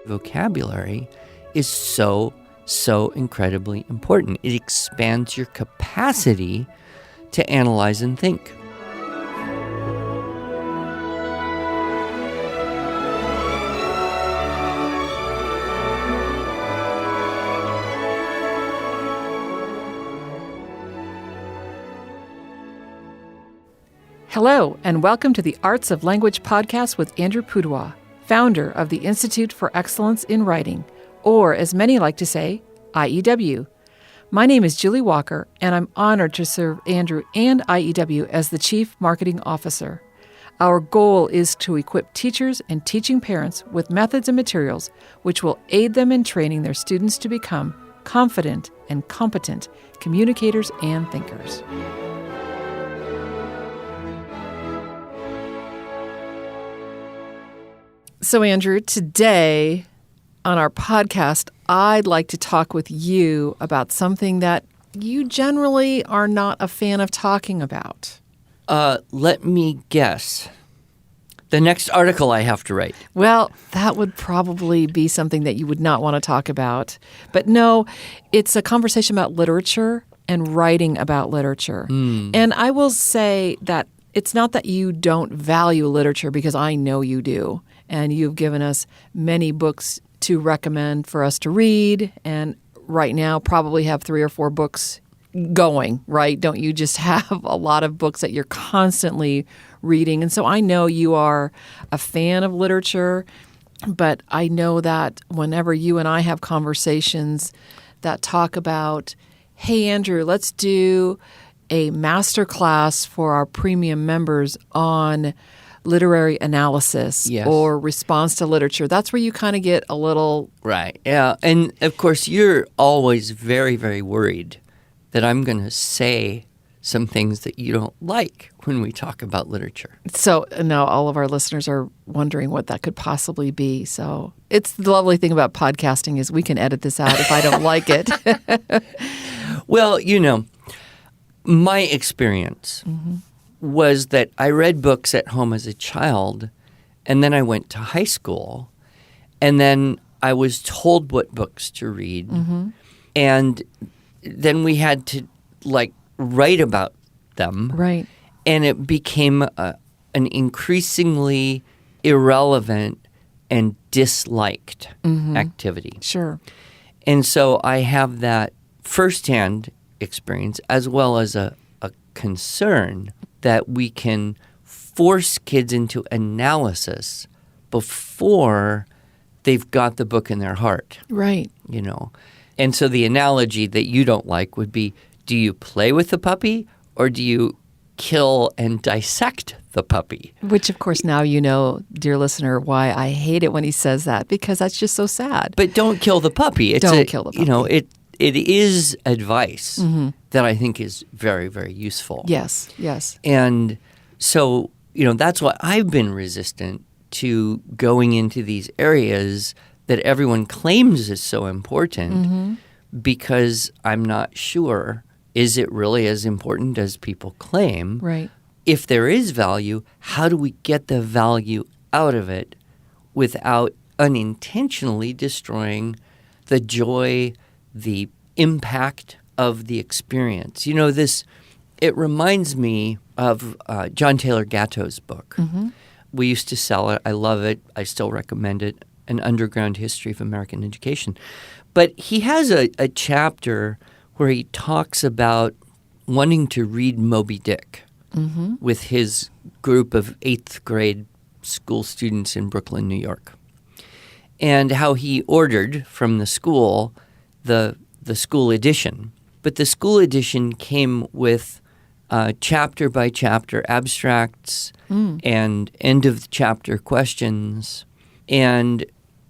vocabulary is so incredibly important. It expands your capacity to analyze and think. Hello, and welcome to the Arts of Language podcast with Andrew Pudewa, founder of the Institute for Excellence in Writing, or as many like to say, IEW. My name is Julie Walker, and I'm honored to serve Andrew and IEW as the Chief Marketing Officer. Our goal is to equip teachers and teaching parents with methods and materials which will aid them in training their students to become confident and competent communicators and thinkers. So, Andrew, today on our podcast, I'd like to talk with you about something that you generally are not a fan of talking about. Let me guess. The next article I have to write. Well, that would probably be something that you would not want to talk about. But no, it's a conversation about literature and writing about literature. And I will say that it's not that you don't value literature, because I know you do. And you've given us many books to recommend for us to read, and right now probably have 3 or 4 books going, right? Don't you just have a lot of books that you're constantly reading? And so I know you are a fan of literature, but I know that whenever you and I have conversations that talk about, hey, Andrew, let's do a master class for our premium members on literary analysis or response to literature. That's where you kind of get a little... Right. Yeah. And of course, you're always very, very worried that I'm going to say some things that you don't like when we talk about literature. So now all of our listeners are wondering what that could possibly be. So it's the lovely thing about podcasting is we can edit this out if I don't like it. Well, you know, my experience was that I read books at home as a child, and then I went to high school, and then I was told what books to read, and then we had to, write about them. Right. And it became an increasingly irrelevant and disliked activity. Sure. And so I have that firsthand experience as well as a concern that we can force kids into analysis before they've got the book in their heart. Right. You know. And so the analogy that you don't like would be, do you play with the puppy or do you kill and dissect the puppy? Which, of course, now you know, dear listener, why I hate it when he says that, because that's just so sad. But don't kill the puppy. Don't kill the puppy. You know, it is advice that I think is very, very useful. Yes, yes. And so, you know, that's why I've been resistant to going into these areas that everyone claims is so important, because I'm not sure, is it really as important as people claim? Right. If there is value, how do we get the value out of it without unintentionally destroying the joy, the impact of the experience? You know, it reminds me of John Taylor Gatto's book. We used to sell it. I love it. I still recommend it, An Underground History of American Education. But he has a chapter where he talks about wanting to read Moby Dick with his group of 8th grade school students in Brooklyn, New York, and how he ordered from the school the school edition. But the school edition came with chapter-by-chapter abstracts and end-of-chapter questions. And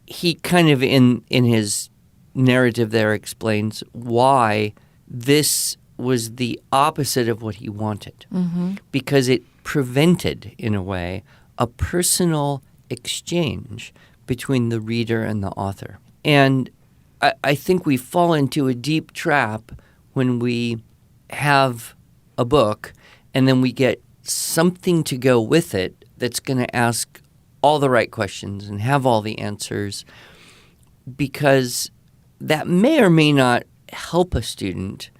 he kind of, in his narrative there, explains why this was the opposite of what he wanted. Because it prevented, in a way, a personal exchange between the reader and the author. And I think we fall into a deep trap when we have a book and then we get something to go with it that's going to ask all the right questions and have all the answers. because that may or may not help a student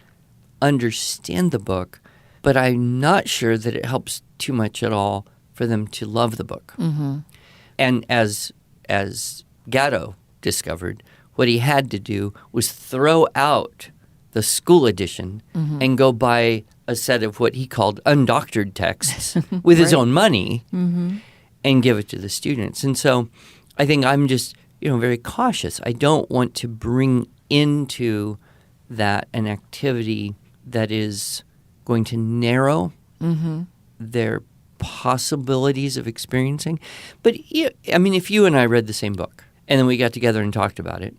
understand the book, but I'm not sure that it helps too much at all for them to love the book. Mm-hmm. And as Gatto discovered, what he had to do was throw out the school edition and go buy a set of what he called undoctored texts with his own money and give it to the students. And so I think I'm just, very cautious. I don't want to bring into that an activity that is going to narrow their possibilities of experiencing. But, if you and I read the same book and then we got together and talked about it,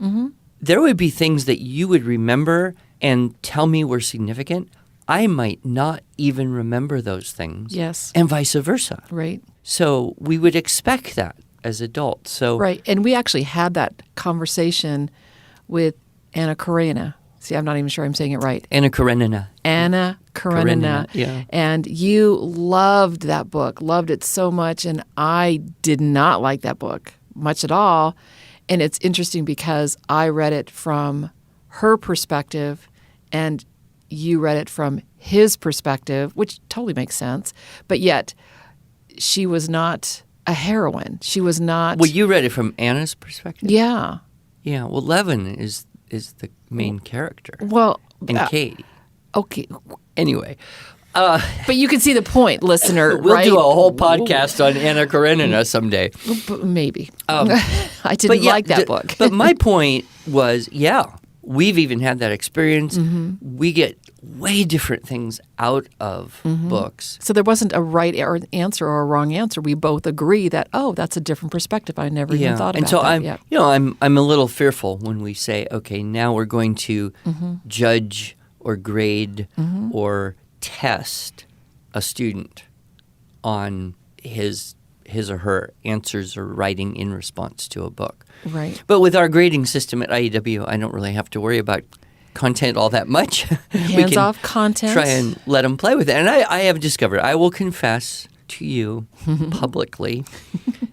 there would be things that you would remember and tell me were significant. I might not even remember those things. Yes. And vice versa. Right. So we would expect that as adults. So Right. And we actually had that conversation with Anna Karenina. See, I'm not even sure I'm saying it right. Anna Karenina. Anna Karenina. Yeah. And you loved that book, loved it so much. And I did not like that book much at all. And it's interesting because I read it from her perspective and you read it from his perspective, which totally makes sense. But yet, she was not a heroine. She was not... Well, you read it from Anna's perspective? Yeah. Yeah. Well, Levin is the main character. Well... And Katie. Okay. Anyway. But you can see the point, listener, We'll right? do a whole podcast on Anna Karenina someday. Maybe. I didn't like that book. But my point was, we've even had that experience. We get way different things out of books. So there wasn't a right answer or a wrong answer. We both agree that, that's a different perspective. I never even thought about and so that. I'm a little fearful when we say, okay, now we're going to judge or grade or test a student on his or her answers or writing in response to a book. Right. But with our grading system at IEW, I don't really have to worry about content all that much. Hands off content. Try and let them play with it. And I have discovered, I will confess to you publicly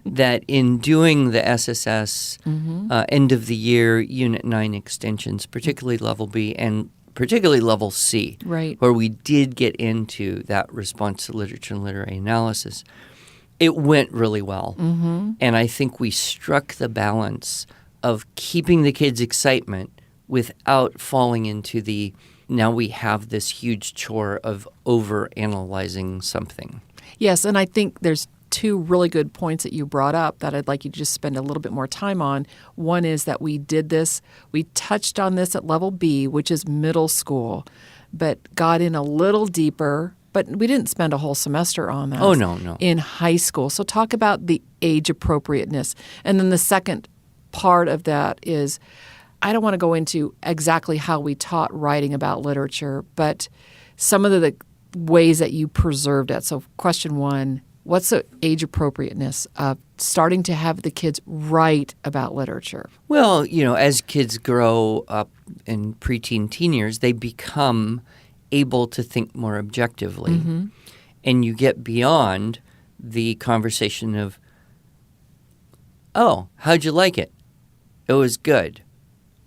that in doing the SSS end of the year Unit 9 extensions, particularly Level B and particularly Level C, right, where we did get into that response to literature and literary analysis, it went really well. And I think we struck the balance of keeping the kids' excitement without falling into the, now we have this huge chore of over-analyzing something. Yes, and I think there's two really good points that you brought up that I'd like you to just spend a little bit more time on. One is that we touched on this at Level B, which is middle school, but got in a little deeper. But we didn't spend a whole semester on that. Oh, no. In high school. So talk about the age appropriateness. And then the second part of that is, I don't want to go into exactly how we taught writing about literature, but some of the ways that you preserved it. So question one, what's the age appropriateness of starting to have the kids write about literature? Well, as kids grow up in preteen, teen years, they become able to think more objectively. And you get beyond the conversation of, oh, how'd you like it? It was good.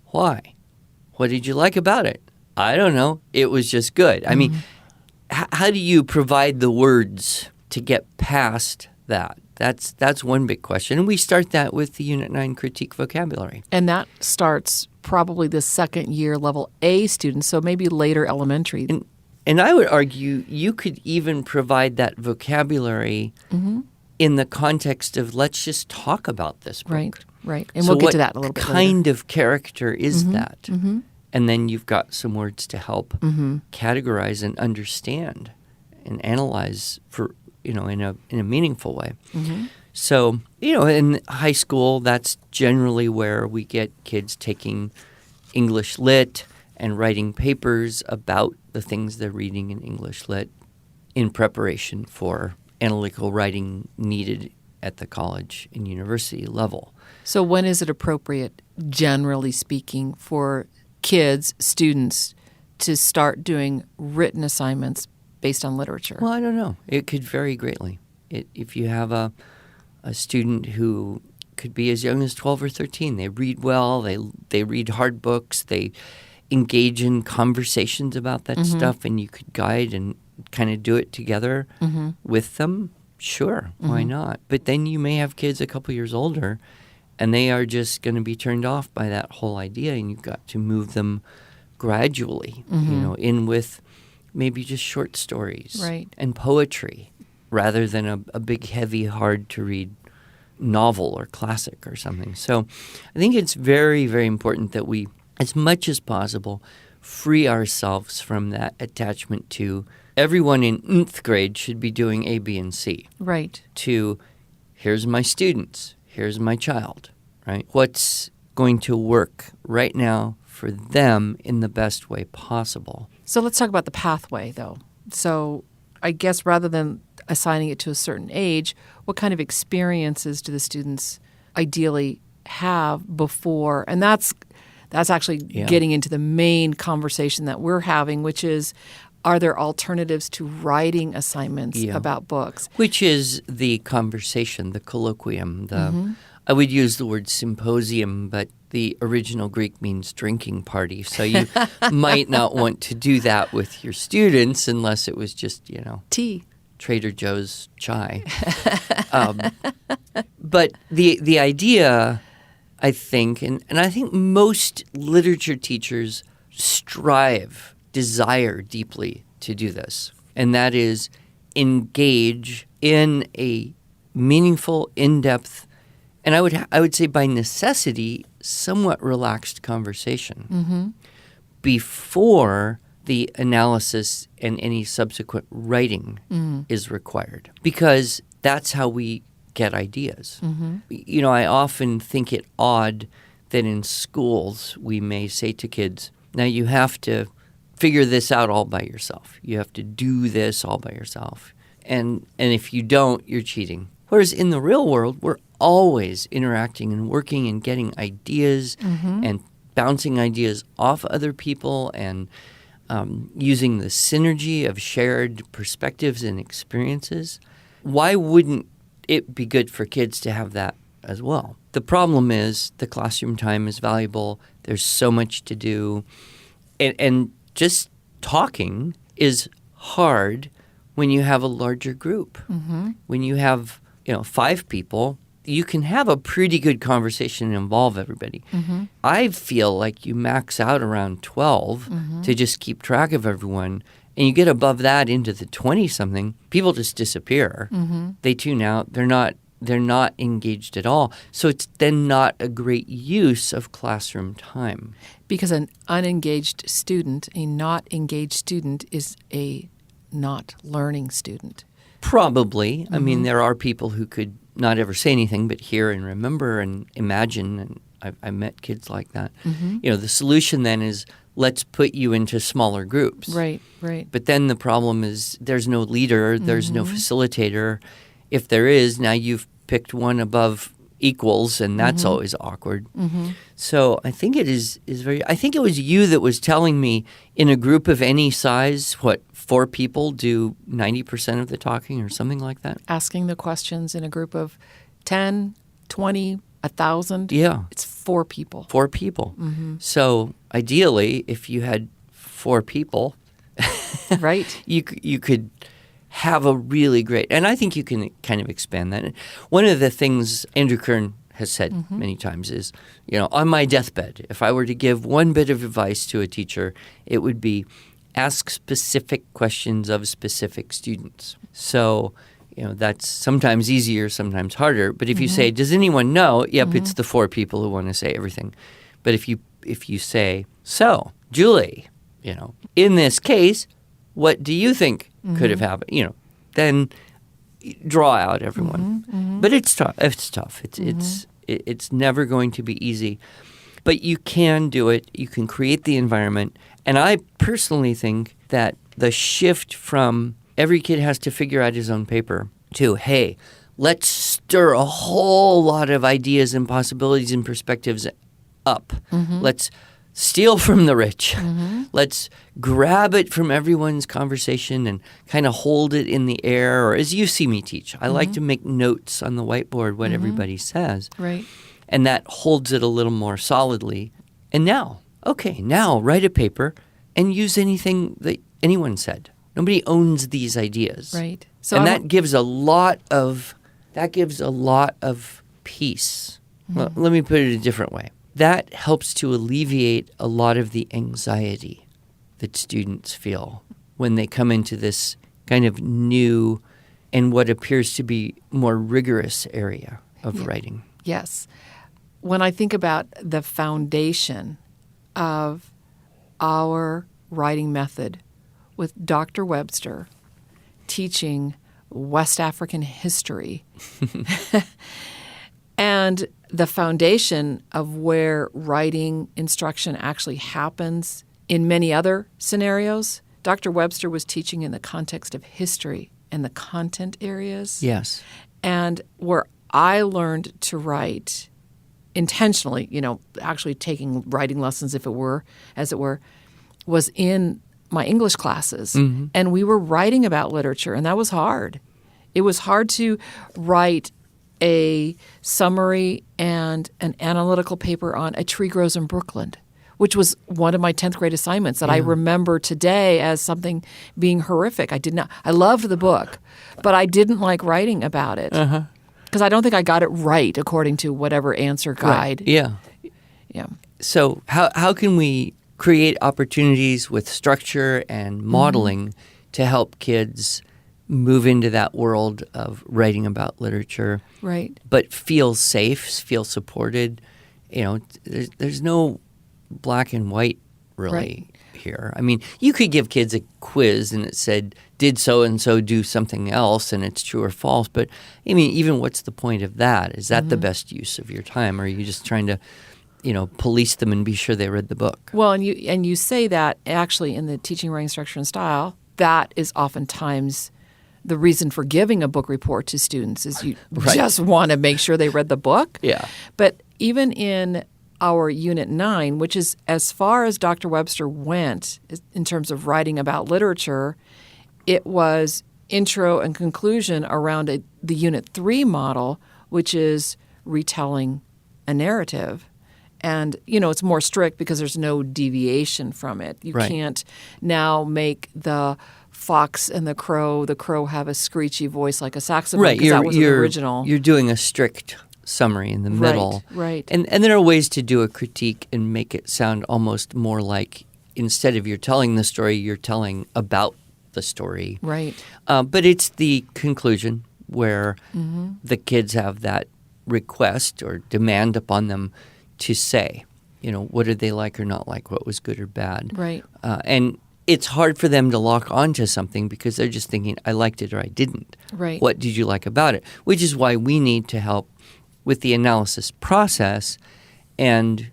Why? What did you like about it? I don't know. It was just good. I mean, how do you provide the words to get past that? That's one big question. And we start that with the Unit 9 critique vocabulary. And that starts probably the second year Level A students, so maybe later elementary. And I would argue you could even provide that vocabulary in the context of, let's just talk about this book. Right. And we'll get to that a little bit later. What kind later. of character is that? And then you've got some words to help categorize and understand and analyze for, in a meaningful way. So, in high school, that's generally where we get kids taking English Lit and writing papers about the things they're reading in English Lit in preparation for analytical writing needed at the college and university level. So when is it appropriate, generally speaking, for kids, students, to start doing written assignments based on literature? Well, I don't know. It could vary greatly. If you have a student who could be as young as 12 or 13. They read well. They read hard books. They engage in conversations about that stuff, and you could guide and kind of do it together with them. Sure, why not? But then you may have kids a couple years older, and they are just going to be turned off by that whole idea, and you've got to move them gradually, in with maybe just short stories and poetry rather than a big, heavy, hard-to-read novel or classic or something. So I think it's very, very important that we, as much as possible, free ourselves from that attachment to everyone in nth grade should be doing A, B, and C. Right. To here's my students, here's my child, right? What's going to work right now for them in the best way possible. So let's talk about the pathway, though. So I guess rather than assigning it to a certain age, what kind of experiences do the students ideally have before? And that's actually getting into the main conversation that we're having, which is, are there alternatives to writing assignments about books? Which is the conversation, the colloquium. I would use the word symposium, but the original Greek means drinking party. So you might not want to do that with your students unless it was just, tea. Trader Joe's chai. But the idea, I think, and I think most literature teachers desire deeply to do this, and that is engage in a meaningful, in-depth, and I would say by necessity, somewhat relaxed conversation before the analysis and any subsequent writing is required, because that's how we get ideas. I often think it odd that in schools we may say to kids, now you have to figure this out all by yourself. You have to do this all by yourself. And if you don't, you're cheating. Whereas in the real world, we're always interacting and working and getting ideas and bouncing ideas off other people and using the synergy of shared perspectives and experiences. Why wouldn't it be good for kids to have that as well? The problem is the classroom time is valuable. There's so much to do. And just talking is hard when you have a larger group. When you have 5 people, you can have a pretty good conversation and involve everybody. I feel like you max out around 12 to just keep track of everyone, and you get above that into the 20-something, people just disappear. They tune out. They're not engaged at all. So it's then not a great use of classroom time. Because an unengaged student, a not engaged student, is a not learning student. Probably. I mean, there are people who could not ever say anything but hear and remember and imagine, and I met kids like that. The solution then is let's put you into smaller groups. Right. But then the problem is there's no leader, there's no facilitator. If there is, now you've picked one above equals, and that's always awkward. So I think it is very – I think it was you that was telling me in a group of any size, 4 people do 90% of the talking or something like that? Asking the questions in a group of 10, 20, 1,000. Yeah. It's 4 people. 4 people. So ideally, if you had 4 people – right. you could – have a really great – and I think you can kind of expand that. One of the things Andrew Kern has said many times is, on my deathbed, if I were to give one bit of advice to a teacher, it would be ask specific questions of specific students. So, that's sometimes easier, sometimes harder. But if you say, does anyone know? Yep, it's the 4 people who want to say everything. But if you say, so, Julie, in this case – what do you think could have happened? Then draw out everyone. But it's tough. It's never going to be easy. But you can do it. You can create the environment. And I personally think that the shift from every kid has to figure out his own paper to, hey, let's stir a whole lot of ideas and possibilities and perspectives up. Let's steal from the rich. Let's grab it from everyone's conversation and kind of hold it in the air. Or as you see me teach, I like to make notes on the whiteboard what everybody says. Right. And that holds it a little more solidly. And now write a paper and use anything that anyone said. Nobody owns these ideas. Right. So and that gives a lot of peace. Well, let me put it a different way. That helps to alleviate a lot of the anxiety that students feel when they come into this kind of new and what appears to be more rigorous area of writing. Yes. When I think about the foundation of our writing method with Dr. Webster teaching West African history and the foundation of where writing instruction actually happens in many other scenarios, Dr. Webster was teaching in the context of history and the content areas. Yes. And where I learned to write intentionally, actually taking writing lessons, as it were, was in my English classes. And we were writing about literature, and that was hard. It was hard to write a summary and an analytical paper on A Tree Grows in Brooklyn, which was one of my 10th grade assignments that I remember today as something being horrific. I loved the book, but I didn't like writing about it because I don't think I got it right according to whatever answer guide. Right. Yeah. So how can we create opportunities with structure and modeling to help kids move into that world of writing about literature, right? But feel safe, feel supported. There's no black and white really here. I mean, you could give kids a quiz and it said, did so-and-so do something else, and it's true or false. But, I mean, even what's the point of that? Is that the best use of your time? Or are you just trying to, police them and be sure they read the book? Well, and you say that actually in the teaching, writing, structure, and style, that is oftentimes the reason for giving a book report to students is you just want to make sure they read the book. Yeah. But even in our Unit 9, which is as far as Dr. Webster went in terms of writing about literature, it was intro and conclusion around the Unit 3 model, which is retelling a narrative. And, it's more strict because there's no deviation from it. You can't now make the fox and the crow have a screechy voice like a saxophone because that was the original. You're doing a strict summary in the middle. Right. And there are ways to do a critique and make it sound almost more like instead of you're telling the story, you're telling about the story. Right. But it's the conclusion where the kids have that request or demand upon them to say, what did they like or not like, what was good or bad. Right. And it's hard for them to lock onto something because they're just thinking, I liked it or I didn't. Right. What did you like about it? Which is why we need to help with the analysis process and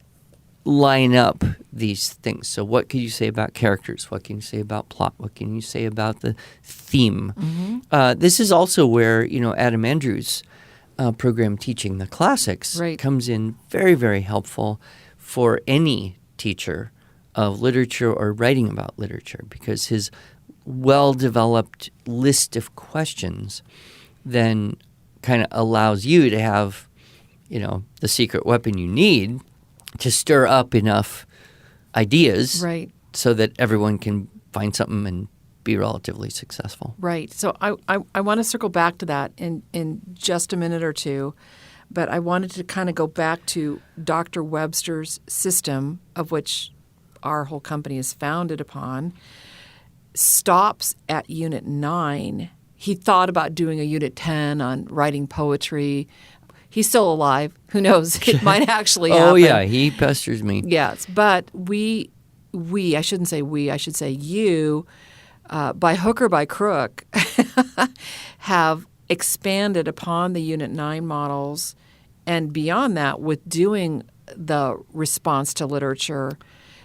line up these things. So what can you say about characters? What can you say about plot? What can you say about the theme? This is also where, Adam Andrews' program Teaching the Classics comes in very, very helpful for any teacher of literature or writing about literature because his well-developed list of questions then kind of allows you to have, the secret weapon you need to stir up enough ideas so that everyone can find something and be relatively successful. Right. So I want to circle back to that in just a minute or two, but I wanted to kind of go back to Dr. Webster's system, of which our whole company is founded upon, stops at Unit 9. He thought about doing a Unit 10 on writing poetry. He's still alive. Who knows? It might actually happen. Oh, yeah. He pesters me. Yes. But I shouldn't say we, I should say you, by hook or by crook, have expanded upon the Unit 9 models and beyond that with doing the response to literature,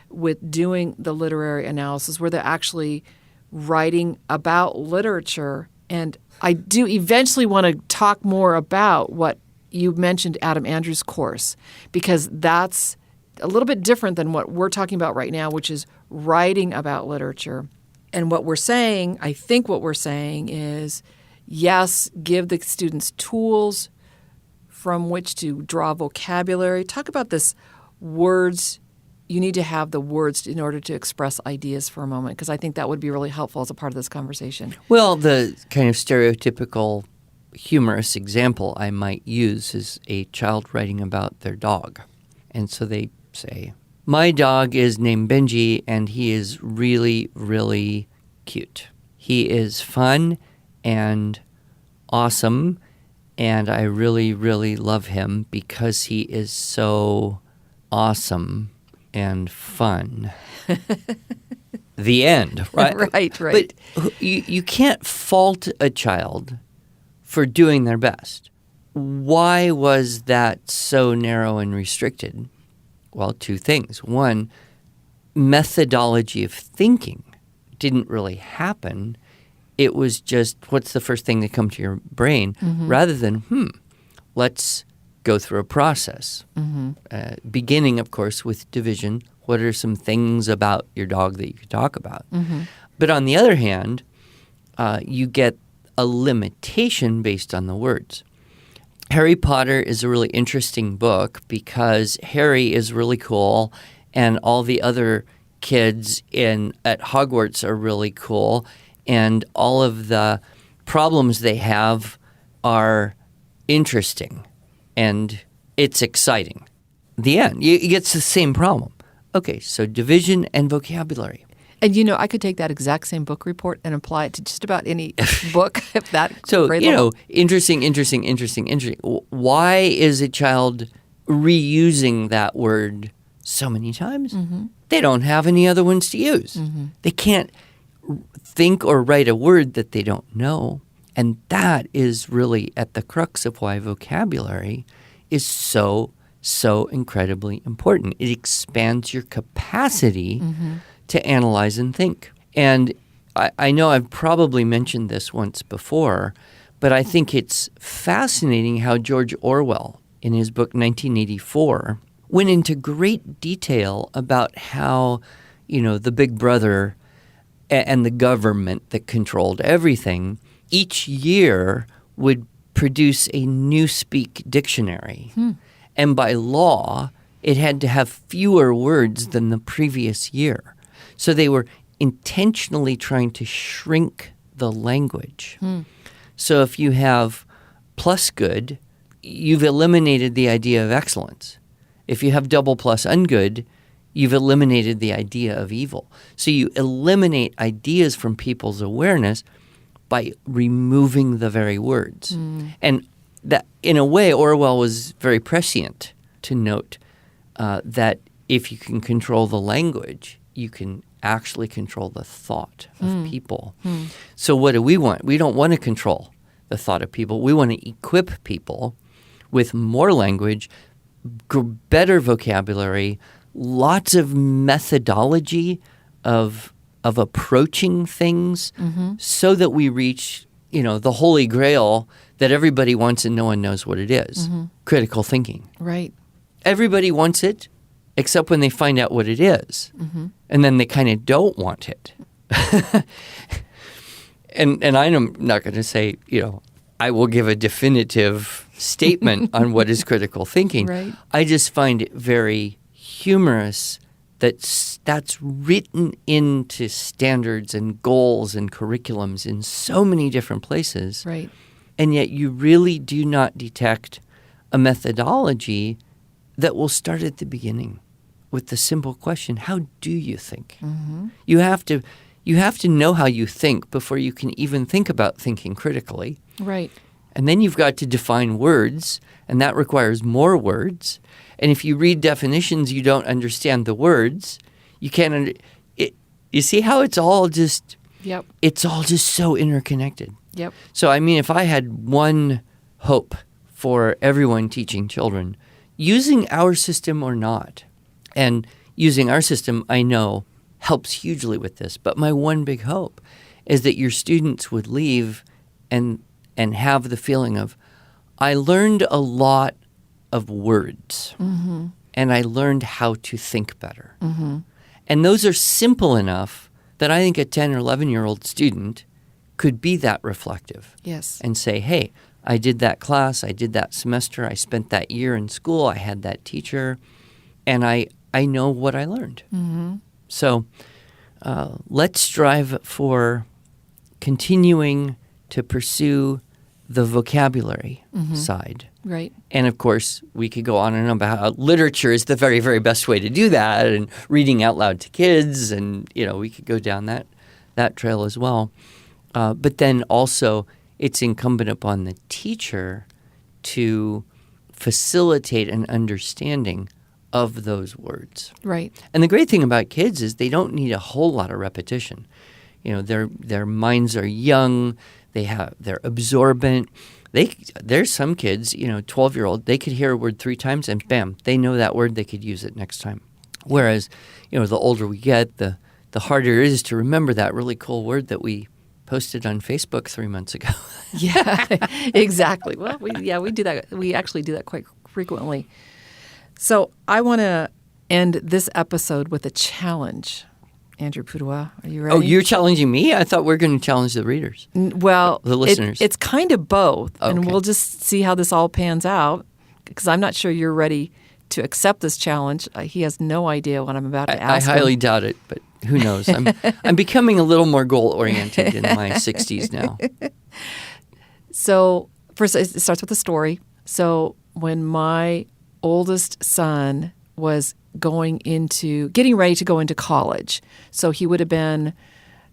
with doing the literary analysis where they're actually writing about literature. And I do eventually want to talk more about what you mentioned, Adam Andrews' course, because that's a little bit different than what we're talking about right now, which is writing about literature. And what we're saying, I think what we're saying is, yes, give the students tools from which to draw vocabulary. Talk about this words. You need to have the words in order to express ideas for a moment, because I think that would be really helpful as a part of this conversation. Well, the kind of stereotypical humorous example I might use is a child writing about their dog. And so they say, my dog is named Benji, and he is really, really cute. He is fun and awesome, and I really, really love him because he is so awesome and fun. The end, right? Right. But you can't fault a child for doing their best. Why was that so narrow and restricted? Well, two things. One, methodology of thinking didn't really happen. It was just, what's the first thing that comes to your brain, rather than, let's go through a process. Beginning, of course, with division. What are some things about your dog that you could talk about? But on the other hand, you get a limitation based on the words. Harry Potter is a really interesting book because Harry is really cool, and all the other kids at Hogwarts are really cool, and all of the problems they have are interesting, and it's exciting. The end. You get the same problem. Okay, so division and vocabulary. And, I could take that exact same book report and apply it to just about any book at that So, grade level. interesting. Why is a child reusing that word so many times? They don't have any other ones to use. They can't think or write a word that they don't know. And that is really at the crux of why vocabulary is so incredibly important. It expands your capacity to analyze and think. And I know I've probably mentioned this once before, but I think it's fascinating how George Orwell, in his book 1984, went into great detail about how, the big brother and the government that controlled everything each year would produce a Newspeak dictionary. And by law, it had to have fewer words than the previous year. So they were intentionally trying to shrink the language. So if you have plus good, you've eliminated the idea of excellence. If you have double plus ungood, you've eliminated the idea of evil. So you eliminate ideas from people's awareness by removing the very words. And that, in a way, Orwell was very prescient to note that if you can control the language, you can actually control the thought of people. So what do we want? We don't want to control the thought of people. We want to equip people with more language, better vocabulary, lots of methodology of approaching things so that we reach, the holy grail that everybody wants and no one knows what it is. Critical thinking. Right. Everybody wants it, except when they find out what it is. And then they kind of don't want it. and I'm not going to say, I will give a definitive statement on what is critical thinking. Right. I just find it very humorous that that's written into standards and goals and curriculums in so many different places. Right. And yet you really do not detect a methodology that will start at the beginning with the simple question, how do you think? You have to know how you think before you can even think about thinking critically. Right. And then you've got to define words, and that requires more words. And if you read definitions, you don't understand the words. You can't you see how it's all just it's all just so interconnected. Yep. So if I had one hope for everyone teaching children, using our system or not, and using our system, I know, helps hugely with this. But my one big hope is that your students would leave and have the feeling of, I learned a lot of words. and I learned how to think better. Mm-hmm. And those are simple enough that I think a 10 or 11-year-old student could be that reflective. Yes. And say, hey, I did that class, I did that semester, I spent that year in school, I had that teacher, and I know what I learned. Mm-hmm. So let's strive for continuing to pursue the vocabulary side. Right. And of course, we could go on and on about how literature is the very, very best way to do that, and reading out loud to kids, and we could go down that trail as well. But then also, it's incumbent upon the teacher to facilitate an understanding of those words. Right. And the great thing about kids is they don't need a whole lot of repetition. Their minds are young. They're absorbent. There's some kids, 12-year-old, they could hear a word 3 times and bam, they know that word, they could use it next time. Whereas, the older we get, the harder it is to remember that really cool word that we posted on Facebook 3 months ago. Yeah, exactly. Well, we do that. We actually do that quite frequently. So I want to end this episode with a challenge. Andrew Pudewa, are you ready? Oh, you're challenging me? I thought we were going to challenge the readers. Well, the listeners. It's kind of both, Okay. and we'll just see how this all pans out, because I'm not sure you're ready to accept this challenge. He has no idea what I'm about to ask him. I highly doubt it, but who knows? I'm becoming a little more goal-oriented in my 60s now. So first, it starts with a story. So when my oldest son was getting ready to go into college, so he would have been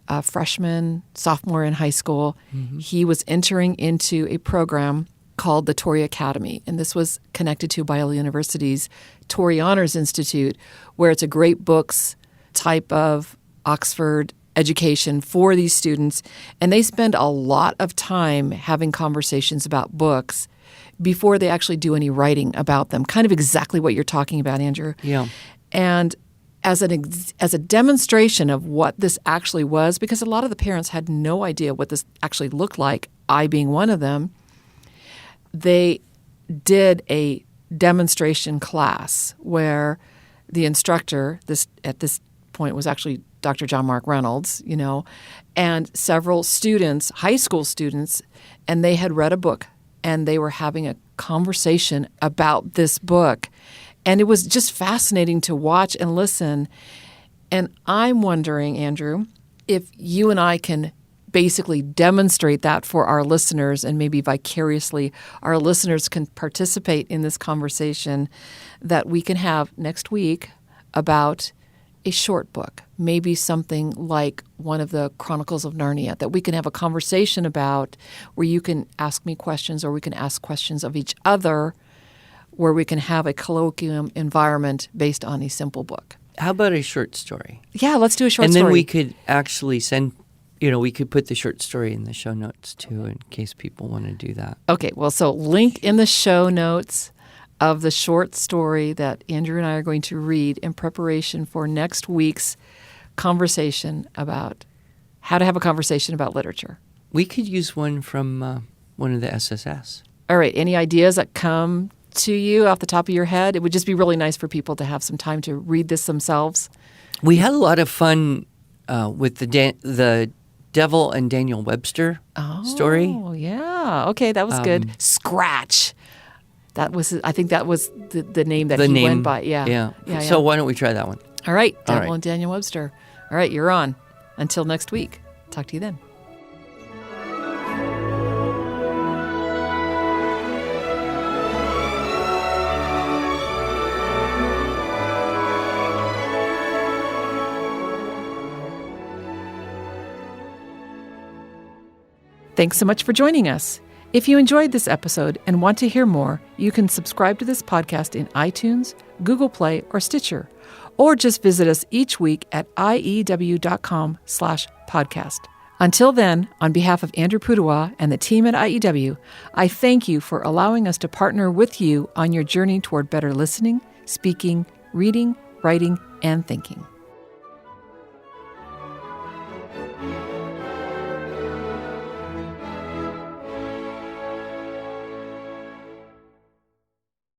a freshman, sophomore in high school. Mm-hmm. He was entering into a program called the Torrey Academy, and this was connected to Biola University's Torrey Honors Institute, where it's a great books type of Oxford education for these students, and they spend a lot of time having conversations about books before they actually do any writing about them. Kind of exactly what you're talking about, Andrew. Yeah. And as a demonstration of what this actually was, because a lot of the parents had no idea what this actually looked like, I being one of them, they did a demonstration class where the instructor, at this point was actually Dr. John Mark Reynolds, and several students, high school students, and they had read a book and they were having a conversation about this book. And it was just fascinating to watch and listen. And I'm wondering, Andrew, if you and I can basically demonstrate that for our listeners, and maybe vicariously our listeners can participate in this conversation that we can have next week about a short book, maybe something like one of the Chronicles of Narnia, that we can have a conversation about, where you can ask me questions or we can ask questions of each other, where we can have a colloquium environment based on a simple book. How about a short story? Yeah, let's do a short story. And then we could actually we could put the short story in the show notes too, in case people want to do that. Okay, well, so link in the show notes of the short story that Andrew and I are going to read in preparation for next week's conversation about how to have a conversation about literature. We could use one from one of the SSS. All right, any ideas that come to you off the top of your head? It would just be really nice for people to have some time to read this themselves. We had a lot of fun with the Devil and Daniel Webster story. Oh, yeah. Okay, that was good. Scratch. I think that was the name that he went by. Yeah. So why don't we try that one? All right, Devil and Daniel Webster. All right, you're on. Until next week. Talk to you then. Thanks so much for joining us. If you enjoyed this episode and want to hear more, you can subscribe to this podcast in iTunes, Google Play, or Stitcher, or just visit us each week at iew.com/podcast. Until then, on behalf of Andrew Pudewa and the team at IEW, I thank you for allowing us to partner with you on your journey toward better listening, speaking, reading, writing, and thinking.